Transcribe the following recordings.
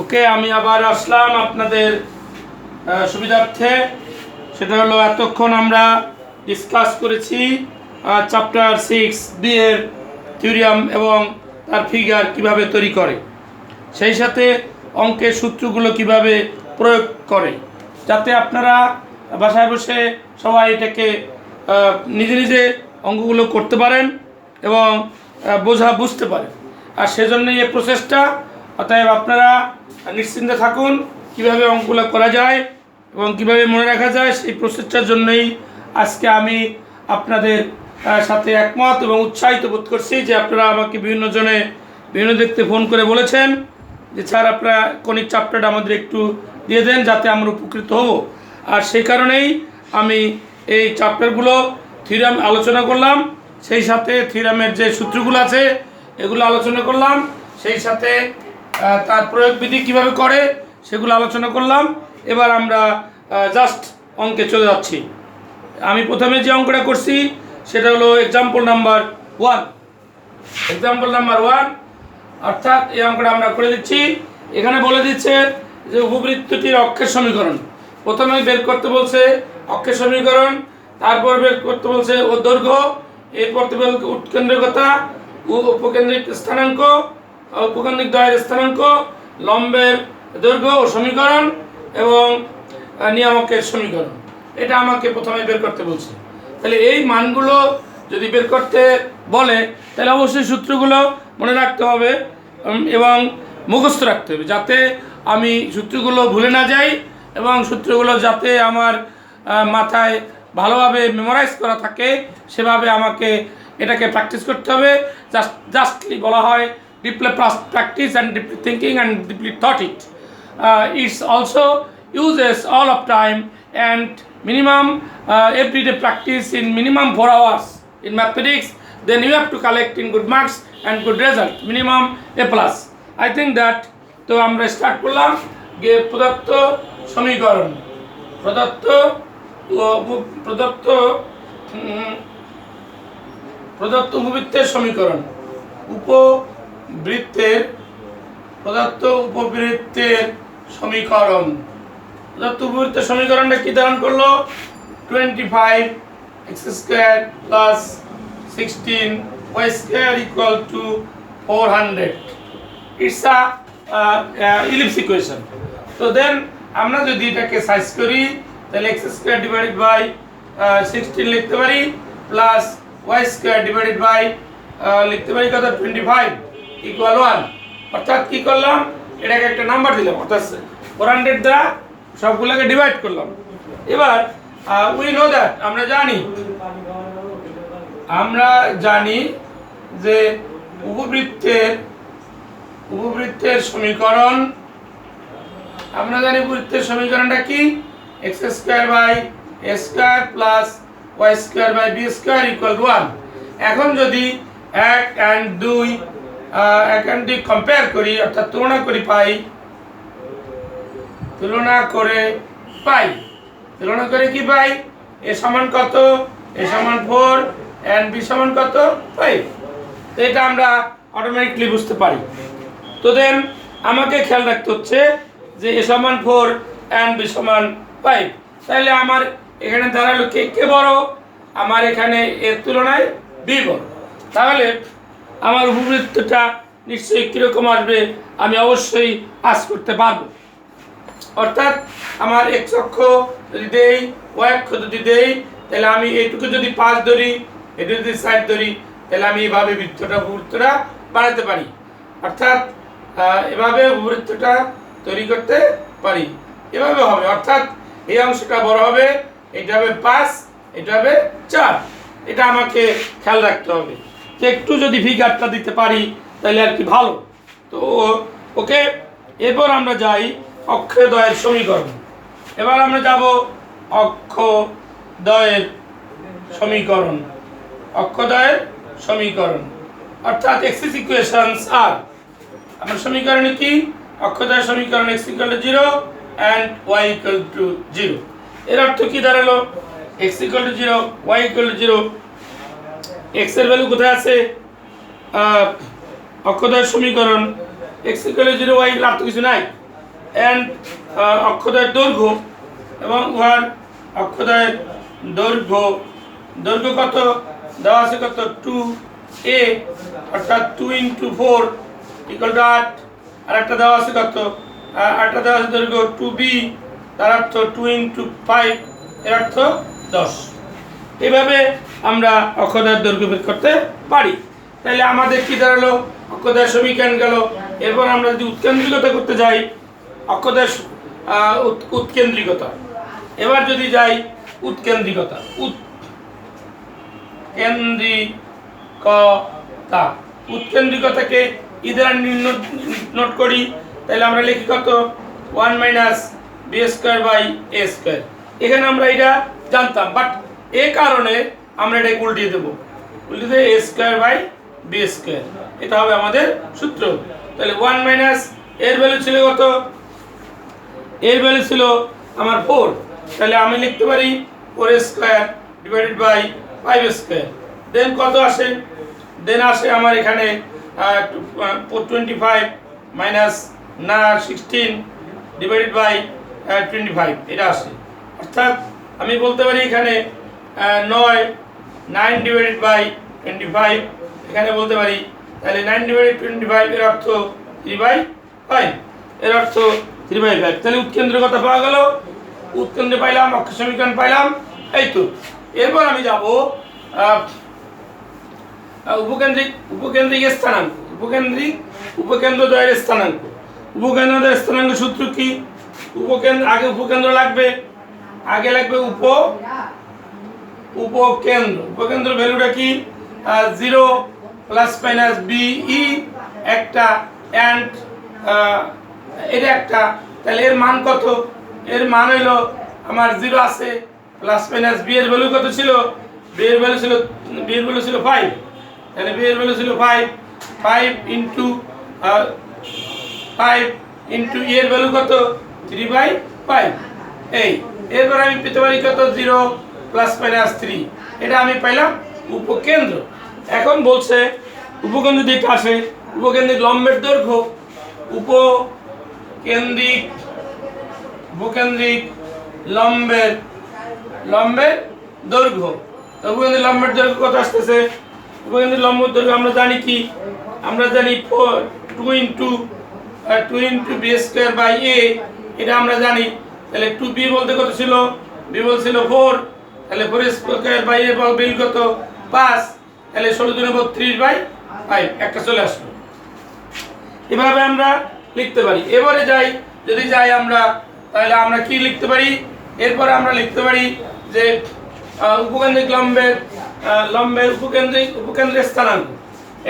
ওকে, আমি আবার আসলাম আপনাদের সুবিধার্থে। সেটা হলো এতক্ষণ আমরা ডিসকাস করেছি চ্যাপ্টার 6 এর থিওরিয়াম এবং তার ফিগার কিভাবে তৈরি করে, সেই সাথে অঙ্কের সূত্রগুলো কিভাবে প্রয়োগ করে, যাতে আপনারা বাসায় বসে সবাই এটাকে নিজে নিজে অঙ্কগুলো করতে পারেন এবং বুঝতে পারেন। আর সেজন্যই এই প্রসেসটা। অতএব আপনারা নিশ্চিন্তে থাকুন কিভাবে অঙ্কগুলো করা যায় এবং কিভাবে মনে রাখা যায়, সেই প্রসেসটার জন্যই আজকে আমি আপনাদের সাথে একমত এবং উৎসাহিত বোধ করছি যে আপনারা আমাকে বিভিন্ন দেখতে ফোন করে বলেছেন যে স্যার আপনারা কোনিক চ্যাপ্টারটা আমাদের একটু দিয়ে দেন যাতে আমরা উপকৃত হব। আর সেই কারণেই আমি এই চ্যাপ্টারগুলো থিওরাম আলোচনা করলাম, সেই সাথে থিওরামের যে সূত্রগুলো আছে এগুলো আলোচনা করলাম, সেই সাথে তার প্রয়োগবিধি কিভাবে করে সেগুলো আলোচনা করলাম। এবার আমরা জাস্ট অঙ্কে চলে যাচ্ছি। আমি প্রথমে যে অঙ্কটা করছি সেটা হলো এক্সাম্পল নাম্বার 1। এক্সাম্পল নাম্বার 1 অর্থাৎ এই অঙ্কটা আমরা করে দিচ্ছি। এখানে বলে দিচ্ছে যে উপবৃত্তটির অক্ষের সমীকরণ। প্রথমে বের করতে বলছে অক্ষের সমীকরণ, তারপর বের করতে বলছে ও দৈর্ঘ্য, এরপর উৎকেন্দ্রিকতা, উপকেন্দ্রিক স্থানাঙ্ক, উপকেন্দ্রিক দ্বয়ের স্থানাঙ্ক, লম্বের দৈর্ঘ্য ও সমীকরণ এবং নিয়ামকের সমীকরণ। এটা আমাকে প্রথমে বের করতে বলছে। তাহলে এই মানগুলো যদি বের করতে বলে তাহলে অবশ্যই সূত্রগুলো মনে রাখতে হবে এবং মুখস্থ রাখতে হবে, যাতে আমি সূত্রগুলো ভুলে না যাই এবং সূত্রগুলো যাতে আমার মাথায় ভালোভাবে মেমোরাইজ করা থাকে সেভাবে আমাকে এটাকে প্র্যাকটিস করতে হবে। জাস্টলি বলা হয় deeply practice and deeply thinking and deeply thought it. It's also uses all of time and minimum everyday practice in minimum 4 hours in mathematics, then you have to collect in good marks and good result, minimum A+. I think that তো আমরা start করলাম প্রদত্ত সমীকরণ, প্রদত্ত উপবৃত্তের সমীকরণ, প্রদত্ত উপবৃত্তের সমীকরণ। প্রদত্ত উপবৃত্তের সমীকরণটা কি ধারণ করলো? 25x² plus 16y² equal to 400. It's a ellipse equation. So then আমরা যদি এটাকে সাইজ করি তাহলে x² divided by 16 লিখতে পারি প্লাস y² divided by লিখতে পারি কত 25 equal 1। অর্থাৎ কি করলাম, এটাকে একটা নাম্বার দিলাম, অর্থাৎ 400 দ্বারা সবগুলোকে ডিভাইড করলাম। এবার উই নো দ্যাট, আমরা জানি যে উপবৃত্তের সমীকরণ, আমরা জানি উপবৃত্তের সমীকরণটা কি, x² by a² plus y² by b² equal 1। এখন যদি 1 and 2 কম্পেয়ার করি অর্থাৎ তুলনা করে পাই কি পাই, a সমান কত, a সমান 4 and b সমান কত 5। তো এটা আমরা অটোমেটিকলি বুঝতে পারি। তো দেন আমাকে খেয়াল রাখতে হচ্ছে যে a সমান 4 and b সমান 5। তাহলে আমার এখানে দাঁড়ালো কে বড়, আমার এখানে এর তুলনায় b বড়। তাহলে আমার উপবৃত্তটা নিশ্চয়ই কীরকম আসবে আমি অবশ্যই আশা করতে পারবো। অর্থাৎ আমার x অক্ষ যদি দেই, y অক্ষ যদি দেই, তাহলে আমি এইটুকু যদি 5 ধরি, এটা যদি 60 ধরি, তাহলে আমি এইভাবে উপবৃত্তটা বানাতে পারি। অর্থাৎ এভাবে উপবৃত্তটা তৈরি করতে পারি, এভাবে হবে। অর্থাৎ এই অংশটা বড় হবে, এটা হবে 5, এটা হবে 4। এটা আমাকে খেয়াল রাখতে হবে যে একটু যদি ফিগারটা দিতে পারি তাহলে আর কি ভালো। তো ওকে, এরপর আমরা যাই অক্ষদ্বয়ের সমীকরণ। এবার আমরা যাব অক্ষদ্বয়ের সমীকরণ অর্থাৎ এক্সিস ইকুয়েশনস আর। আমার সমীকরণে কি, অক্ষদ্বয়ের সমীকরণ x equal to 0 and y equal to 0। এর অর্থ কি দাঁড়ালো, x equal to 0, y equal to 0। x এর ভ্যালু কোথায় আছে, অক্ষদ্বয়ের সমীকরণ x = 0 y আর তো কিছু নাই এন্ড অক্ষদ্বয়ের দৈর্ঘ্য এবং উহার অক্ষদ্বয়ের দৈর্ঘ্য কত দেওয়া আছে কত 2a অর্থাৎ 2 × 4 = 8 আর একটা দেওয়া আছে কত আরেকটা দেওয়া আছে দৈর্ঘ্য 2b তার অর্থ 2 × 5 এর অর্থ 10। এইভাবে আমরা অক্ষদ্বয়ের দৈর্ঘ্য বের করতে পারি। তাহলে আমাদের কি দাঁড়ালো অক্ষদ্বয়ের সমীকরণ গেল। এরপর আমরা যদি উৎকেন্দ্রিকতা করতে যাই অক্ষদ্বয়ের উৎকেন্দ্রিকতা। এবার যদি যাই উৎকেন্দ্রিকতা উৎকেন্দ্রিকতাকে ই দ্বারা নোট করি। তাহলে আমরা লিখি কত 1 - b²/a²। এখানে আমরা এটা জানতাম বাট এই কারণে আমরা এটা উল্টিয়ে দেব a²/b²। এটা হবে আমাদের সূত্র। তাহলে 1 - এর ভ্যালু ছিল কত এর ভ্যালু ছিল আমার 4। তাহলে আমি লিখতে পারি 4² / 5²। দেন কত আসে দেন আসে আমার এখানে 25 - 16 / 25 এটা আসে। অর্থাৎ আমি বলতে পারি এখানে 9 / 25 এখানে বলতে পারি। তাহলে 9 / 25 এর অর্থ 3/5 এর অর্থ 3/5। তাহলে উৎকেন্দ্রিকতা পাওয়া গেল, উৎকেন্দ্র পাইলাম, অক্ষ সমীকরণ পাইলাম। এই তো এরপর আমি যাব উপকেন্দ্রিক স্থানাঙ্ক। উপকেন্দ্রদ্বয়ের স্থানাঙ্ক। উপকেন্দ্রদ্বয়ের স্থানাঙ্ক সূত্র কি? আগে উপকেন্দ্র লাগবে, আগে লাগবে উপকেন্দ্র ভ্যালুটা কি 0 ± be একটা এন্ড এটা একটা। তাহলে এর মান কত? এর মান হইল আমার 0 আছে ± b এর ভ্যালু কত ছিল? b এর ভ্যালু ছিল 5। তাহলে b এর ভ্যালু ছিল 5 ইনটু এর ভ্যালু কত 3/5। এই এরপর আমি পেতে পারি কত 0 ± 3। এটা আমি পাইলাম উপকেন্দ্র। এখন বলছে উপকেন্দ্র দিকে আসে উপকেন্দ্রিক লম্বের দৈর্ঘ্য। উপকেন্দ্রিক লম্বের দৈর্ঘ্য। উপকেন্দ্রিক লম্বের দৈর্ঘ্য কত আসতেছে? উপকেন্দ্রিক লম্বের দৈর্ঘ্য আমরা জানি কি? আমরা জানি 2 × b²/a এটা আমরা জানি। তাহলে 2b বলতে কত ছিল? b বলছিল 4। তাহলে 4² a বিল কত 5। তাহলে 16 × 32/5 একটা চলে আসলো। এভাবে আমরা লিখতে পারি। এবারে যদি যাই আমরা তাহলে আমরা কি লিখতে পারি? এরপরে আমরা লিখতে পারি যে উপকেন্দ্রিক লম্বের উপকেন্দ্রের স্থানাঙ্ক।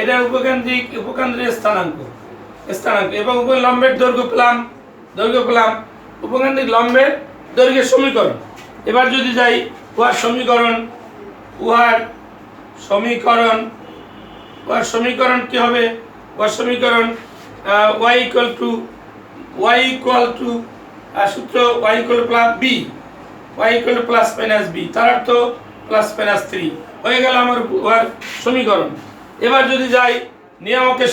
এটা উপকেন্দ্রের স্থানাঙ্ক এবং লম্বের দৈর্ঘ্য পেলাম উপকেন্দ্রিক লম্বের দৈর্ঘ্যের সমীকরণ। এবার যদি যাই উহার সমীকরণ কি হবে? উহার সমীকরণ y = সূত্র y = b y ± b তার অর্থ ±3 হয়ে গেল আমার উহার সমীকরণ। এবার যদি যাই নিয়ামকের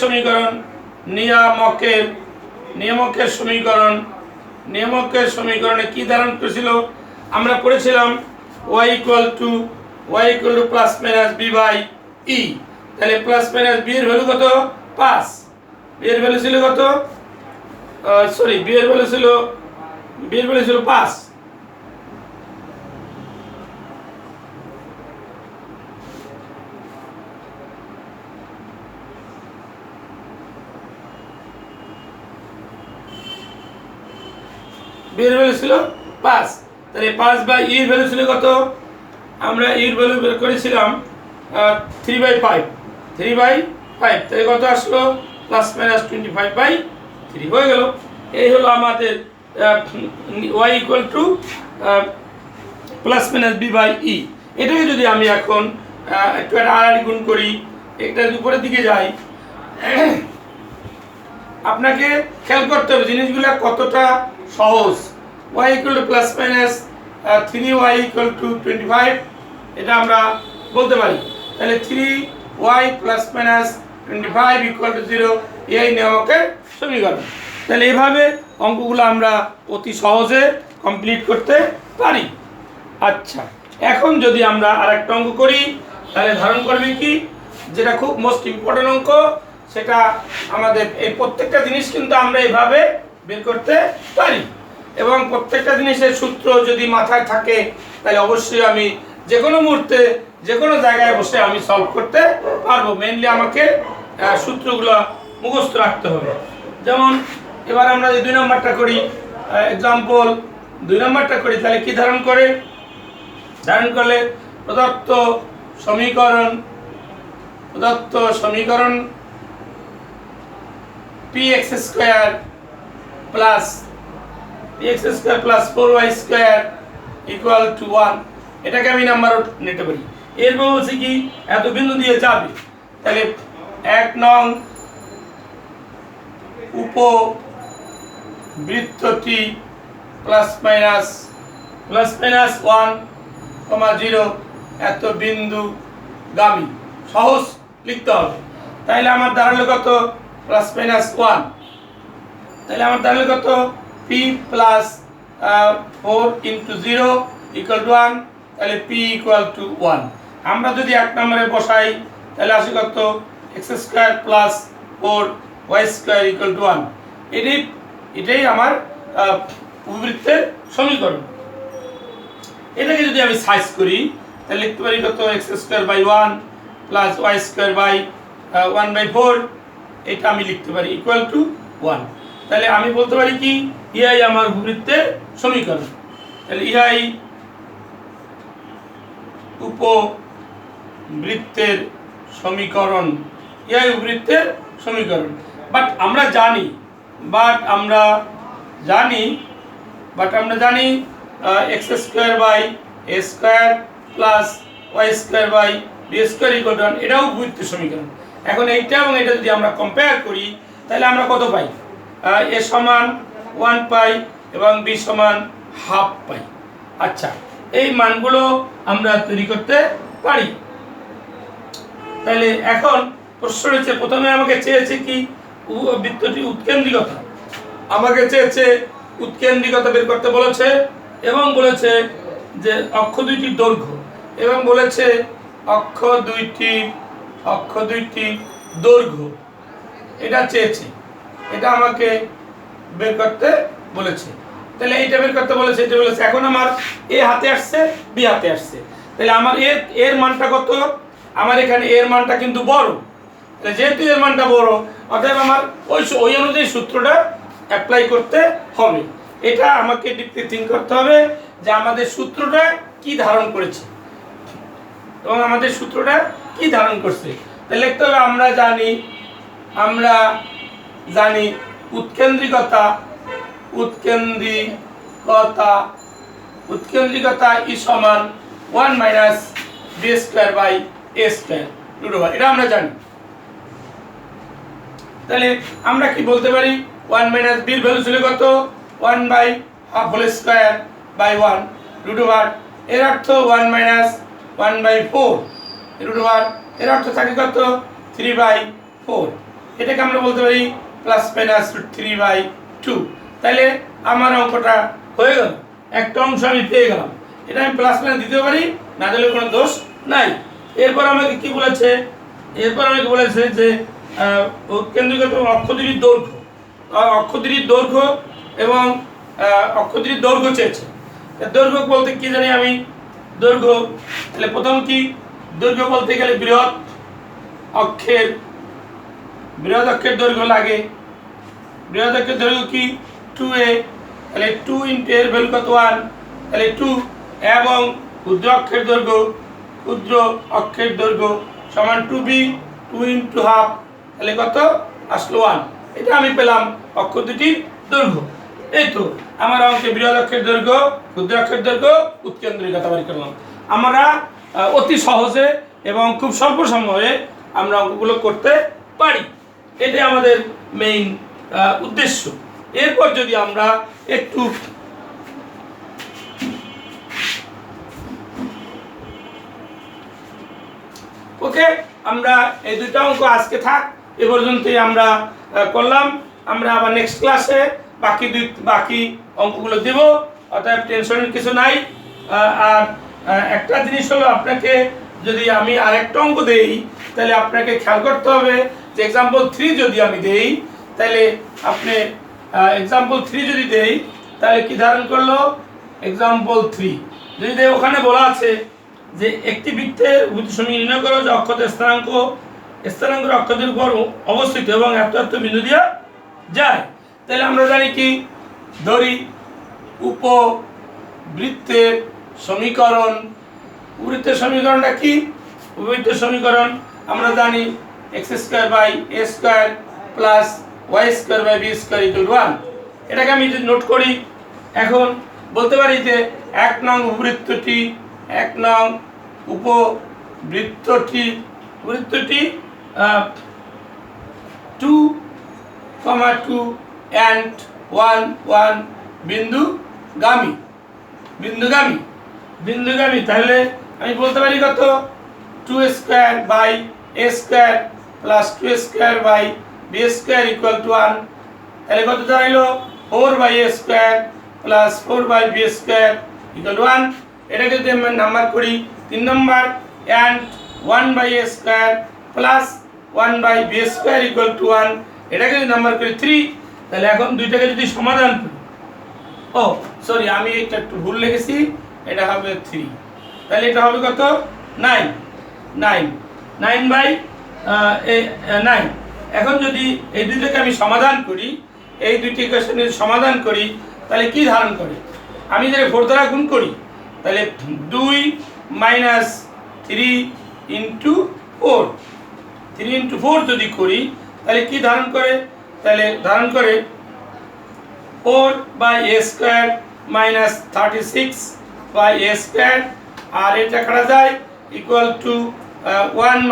সমীকরণে কি ধারণ করেছিল? আমরা পড়েছিলাম y = ±b/e। তাহলে ±b এর ভ্যালু কত 5। b এর ভ্যালু ছিল কত? b এর ভ্যালু ছিল 5। b এর ভ্যালু ছিল 5। তাহলে 5/e এর ভ্যালু ছিল কত? আমরা e এর ভ্যালু বের করেছিলাম 3/5। তাহলে কত আসলো? ±25/3 হয়ে গেল। এই হলো আমাদের y = ±b/e। এটাকে যদি আমি এখন একটু আড়াআড়ি গুণ করি, একটা উপরের দিকে যাই, আপনাকে খেয়াল করতে হবে জিনিসগুলো কতটা সহজ। y = ±3y = 25 এটা আমরা বলতে পারি। তাহলে 3y ± 25 ইকুয়াল টু 0, এই নিয়মকের সমীকরণ। তাহলে এইভাবে অঙ্কগুলো আমরা অতি সহজে কমপ্লিট করতে পারি। আচ্ছা, এখন যদি আমরা আরেকটা অঙ্ক করি তাহলে ধারণ করবে কি, যেটা খুব মোস্ট ইম্পর্টেন্ট অঙ্ক, সেটা আমাদের এই প্রত্যেকটা জিনিস কিন্তু আমরা এইভাবে বের করতে পারি, এবং প্রত্যেকটা জিনিসের সূত্র যদি মাথায় থাকে তাহলে অবশ্যই আমি যে কোনো মুহূর্তে যে কোনো জায়গায় বসে আমি সলভ করতে পারবো। মেইনলি আমাকে সূত্রগুলো মুখস্থ রাখতে হবে। যেমন এবার আমরা যে 2 নম্বরটা করি, এক্সাম্পল 2 নম্বরটা করি, তাহলে কি ধারণ করে? ধারণ করলে প্রদত্ত সমীকরণ px square plus 4y square equal to 1, এটাকে আমি নাম্বার নিতে পারি। এরপর বলছি কি, এত বিন্দু দিয়ে যাবে, তাহলে 1 নং উপবৃত্তটি প্লাস মাইনাস 1, 0 এত বিন্দু গামী, সহজ লিখতে হবে। তাহলে আমার দাঁড়ালো কত? Plus minus 1। তাহলে আমার দাঁড়ালো কত? p plus 4 into 0 equal to 1, তাহলে p ইকুয়াল টু 1। আমরা যদি 1 নম্বরে বসাই তাহলে আসে কত? x square plus 4y square equal to 1। এটাই আমার উপবৃত্তের সমীকরণ। এটাকে যদি আমি সাইজ করি তাহলে লিখতে পারি কত? x square by 1 plus y square by 1/4, এটা আমি লিখতে পারি ইকুয়াল টু 1। তাহলে আমি বলতে পারি কি, ইহাই আমার উপবৃত্তের সমীকরণ। তাহলে ইহাই উপবৃত্তের সমীকরণ, বাট আমরা জানি x square by a square plus y square by b square equal to 1, এটাও উপবৃত্তের সমীকরণ। এখন এইটা এবং এটা যদি আমরা কম্পেয়ার করি তাহলে আমরা কত পাই? a সমান 1 পাই এবং b সমান হাফ পাই। আচ্ছা, এই মানগুলো আমরা তৈরি করতে পারি। তাহলে এখন প্রশ্ন হচ্ছে, প্রথমে আমাকে চেয়েছে কি, বৃত্তটি উৎকেন্দ্রিকতা, উৎকেন্দ্রিকতা বের করতে বলেছে, এবং বলেছে যে অক্ষ দুইটির দৈর্ঘ্য, এবং বলেছে অক্ষ দুইটির দৈর্ঘ্য, এটা চেয়েছে, এটা আমাকে বের করতে বলেছে। তাহলে এইটা বের করতে বলেছে, এটা বলেছে। এখন আমার এ হাতে আসছে, বি হাতে আসছে, তাহলে আমার এর মানটা কত? আমার এখানে এর মানটা কিন্তু বড়, তাহলে যেহেতু এর মানটা বড়, অতএব আমার ওই অনুযায়ী সূত্রটা অ্যাপ্লাই করতে হবে। এটা আমাকে ডিপলি থিঙ্ক করতে হবে যে আমাদের সূত্রটা কি ধারণ করেছে এবং আমাদের সূত্রটা কি ধারণ করছে। তাহলে লিখতে হবে, আমরা জানি উৎকেন্দ্রিকতা ই সমান 1 minus b square by a square √, এটা আমরা জানি। তাহলে আমরা কি বলতে পারি, 1 মাইনাস b এর ভ্যালু ছিল কত? 1 by half whole square by 1 √, এর অর্থ 1 মাইনাস 1/4 √, এর অর্থ থাকে কত? 3/4। এটাকে আমরা বলতে পারি প্লাস মাইনাস 3/2। তাহলে আমার অঙ্কটা হয়ে গেল, একটা অংশ আমি পেয়ে গেলাম। এটা আমি প্লাস মাইনাস দিতে পারি, না দিলে কোনো দোষ নাই। এরপর আমাকে কি বলেছে? যে কেন্দ্রীকতা অক্ষ দুটির দৈর্ঘ্য এবং অক্ষ দুটির দৈর্ঘ্য চেয়েছে। দৈর্ঘ্য বলতে কি জানি আমি? দৈর্ঘ্য, তাহলে প্রথম কি, দৈর্ঘ্য বলতে গেলে বৃহৎ অক্ষের দৈর্ঘ্য লাগে। বৃহৎ অক্ষের দৈর্ঘ্য কি? 2a, তাহলে 2 ইন্টু এর ভ্যালু কত? 1, তাহলে 2, এবং ক্ষুদ্র অক্ষের দৈর্ঘ্য সমান 2b, 2 ইন্টু হাফ, তাহলে কত আসলো? 1। এটা আমি পেলাম অক্ষ দুটির দৈর্ঘ্য। এই তো আমার অঙ্কে বৃহৎ অক্ষের দৈর্ঘ্য, ক্ষুদ্র অক্ষের দৈর্ঘ্য, উৎকেন্দ্রিকতা বের করলাম। আমরা অতি সহজে এবং খুব স্বল্প সময়ে আমরা অঙ্কগুলো করতে পারি, এটাই আমাদের মেইন উদ্দেশ্য। এরপর যদি আমরা একটু ওকে আমরা এই দুটো অঙ্ক আজকে থাক, এ পর্যন্তই আমরা করলাম। আমরা আবার নেক্সট ক্লাসে বাকি অঙ্কগুলো দেব, অতএব টেনশনের কিছু নাই। আর একটা জিনিস হলো, আপনাকে যদি আমি আরেকটা অঙ্ক দেই তাহলে আপনাকে খেয়াল করতে হবে যে এক্সাম্পল 3 যদি আমি দেই তাহলে আপনি এক্সাম্পল 3 যদি দেই তাহলে কি ধারণ করলো, এক্সাম্পল 3 যদি দেই ওখানে বলা আছে যে একটি বৃত্তের সমী নির্ণয় করো যে অক্ষদের স্থানাঙ্ক অক্ষদের উপর অবস্থিত এবং এত এত বিন্দু দিয়ে যায়। তাহলে আমরা জানি কি, ধরি উপবৃত্তের সমীকরণ। উপবৃত্তের সমীকরণটা কি? উপবৃত্তের সমীকরণ আমরা জানি x² / a² plus y² / b² = 1। এটাকে আমি যদি নোট করি, এখন বলতে পারি যে 1 নং উপবৃত্তটি 2, 2 and 1 বিন্দুগামী। তাহলে আমি বলতে পারি কত, 2² / a² প্লাস 2² / b² = 1। তাহলে কত দাঁড়াইলো, 4/a² প্লাস 4/b² = 1। এটাকে যদি আমরা নাম্বার করি 3 নম্বর, and 1/a² প্লাস 1/b² = 1, এটাকে যদি নাম্বার করি 3। তাহলে এখন দুইটাকে যদি সমাধান করি, সরি আমি এটা একটু ভুল লিখেছি, এটা হবে 3। তাহলে এটা হবে কত, 9/9। এখন যদি এই দুইটাকে আমি সমাধান করি, এই দুইটি ইকুয়েশনের সমাধান করি, তাহলে কি ধারণ করে, আমি যদি 4 দ্বারা গুণ করি তাহলে 2 - 3 × 4 যদি করি তাহলে কি ধারণ করে, তাহলে ধারণ করে 4/a² - 36/a², আর এটা কাটা যায় ইকুয়াল টু 1 -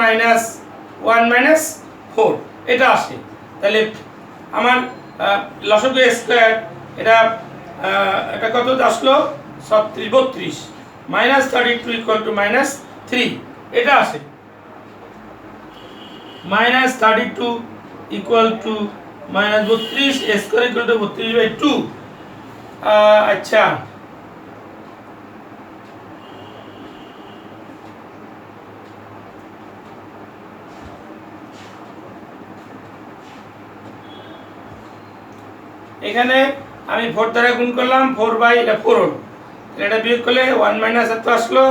4 এটা আসে। তাহলে আমার লসাগু স্কয়ার এটা কত আসলো, 32 -32 = -3 এটা আসে। -32 = -32, a² = 32/2। আচ্ছা, এখানে আমি 4 দ্বারা গুণ করলাম, 4/4 হলো, এটা বিয়োগ করলে 1 - এত আসলো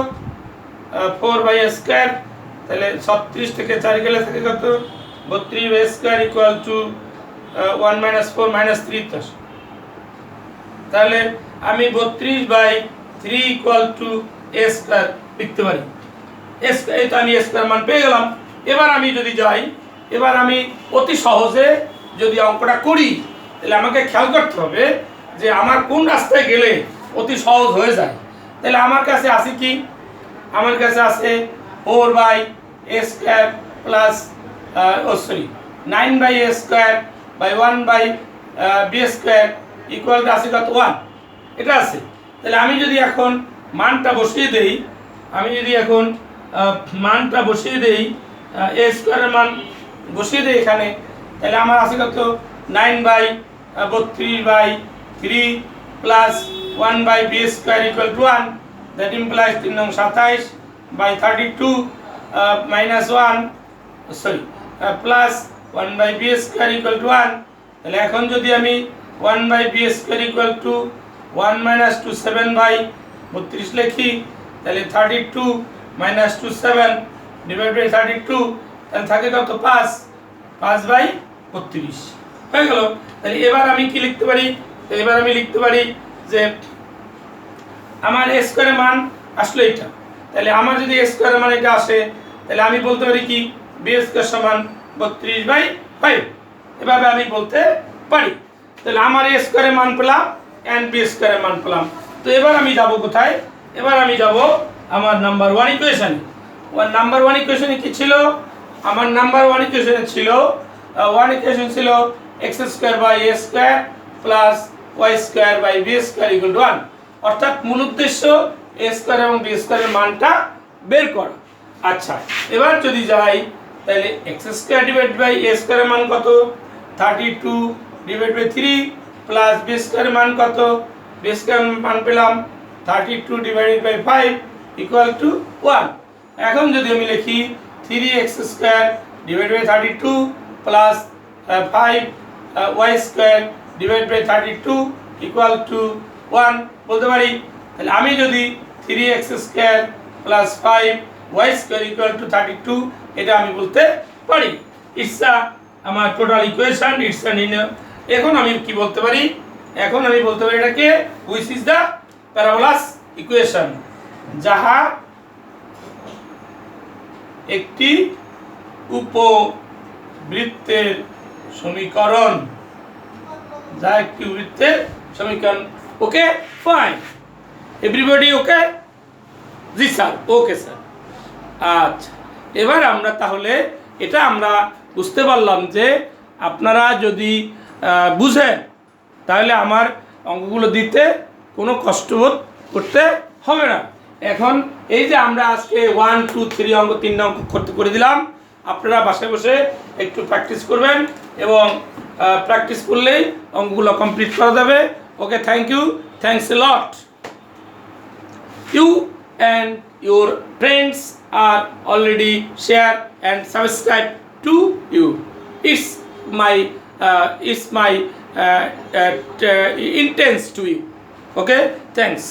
4/a²। তাহলে 36 থেকে 4 গেলে থাকে কত, 32/a² = 1 - 4 - 3 তো। তাহলে আমি 32/3 = a² লিখতে পারি। এই তো আমি a² মান পেয়ে গেলাম। এবার আমি যদি যাই, এবার আমি অতি সহজে যদি অঙ্কটা করি তাহলে আমাকে খেয়াল করতে হবে যে আমার কোন রাস্তায় গেলে অতি সহজ হয়ে যায়। তাহলে আমার কাছে আছে কি, আমার কাছে আছে 4/a² plus 9/a² / 1/b² equal আছে কত, 1, এটা আছে। তাহলে আমি যদি এখন মানটা বসিয়ে দেই, a² এর মান বসিয়ে দেই এখানে, তাহলে আমার আছে কত, 9/32/3 প্লাস 1/b² = 1, দ্যাট ইমপ্লাইজ 3 নং 27/32 প্লাস 1/b² = 1। তাহলে এখন যদি আমি 1/b² = 1 - 27/32 লিখি, তাহলে 32 - 27 / 32, তাহলে থাকে কত, 5/32 হয়ে গেল। তাহলে এবার আমি কি লিখতে পারি, এবার আমি লিখতে পারি যে আমার a² এর মান আসলো এটা। তাহলে আমার যদি a² এর মান এটা আসে, তাহলে আমি বলতে পারি কি, b² = 32/5, এভাবে আমি বলতে পারি। তাহলে আমার a² এর মান পেলাম and b² এর মান পেলাম। তো এবার আমি যাব কোথায়, এবার আমি যাব আমার নাম্বার 1 ইকুয়েশনে। নাম্বার 1 ইকুয়েশনে কি ছিল, আমার নাম্বার 1 ইকুয়েশনে ছিল 1 ইকুয়েশন ছিল x² / a² plus y² / b² = 1। অর্থাৎ মূল উদ্দেশ্য a² এবং b² এর মানটা বের করা। আচ্ছা, এবার যদি যাই তাহলে এক্স স্কোয়ার ডিভাইড বাই এ স্কোয়ারের মান কত 32 ডিভাইড বাই 3 প্লাস বি স্কোয়ারের মান কত বি স্কোয়ার মান পেলাম 32 ডিভাইডেড বাই 5 ইকুয়াল টু 1। এখন যদি আমি লিখি 3x square divide by 32 plus 5y square divide by 32 equal to 1 বলতে পারি। তাহলে আমি যদি 3x square plus 5y square equal to 32 এটা আমি বলতে পারি। ইটস আমার টোটাল ইকুয়েশন, ইটস এখন আমি কি বলতে পারি, এখন আমি বলতে পারি এটাকে which is the parabolas equation, যাহা একটি উপবৃত্তের সমীকরণ, যা একটি বৃত্তের সমীকরণ। ওকে ফাইন, এভরিবডি ওকে? জি স্যার, ওকে স্যার। আচ্ছা, এবার আমরা তাহলে এটা আমরা বুঝতে পারলাম যে আপনারা যদি বুঝেন তাহলে আমার অঙ্কগুলো দিতে কোনো কষ্টবোধ করতে হবে না। এখন এই যে আমরা আজকে 1 2 3 অঙ্ক 3 অঙ্ক করে দিলাম, আপনারা বাসায় বসে একটু প্র্যাকটিস করবেন এবং প্র্যাকটিস করলেই অঙ্কগুলো কমপ্লিট করা যাবে। Okay, thank you, thanks a lot. You and your friends are already share and subscribe to you. It's my intense to you. Okay, thanks.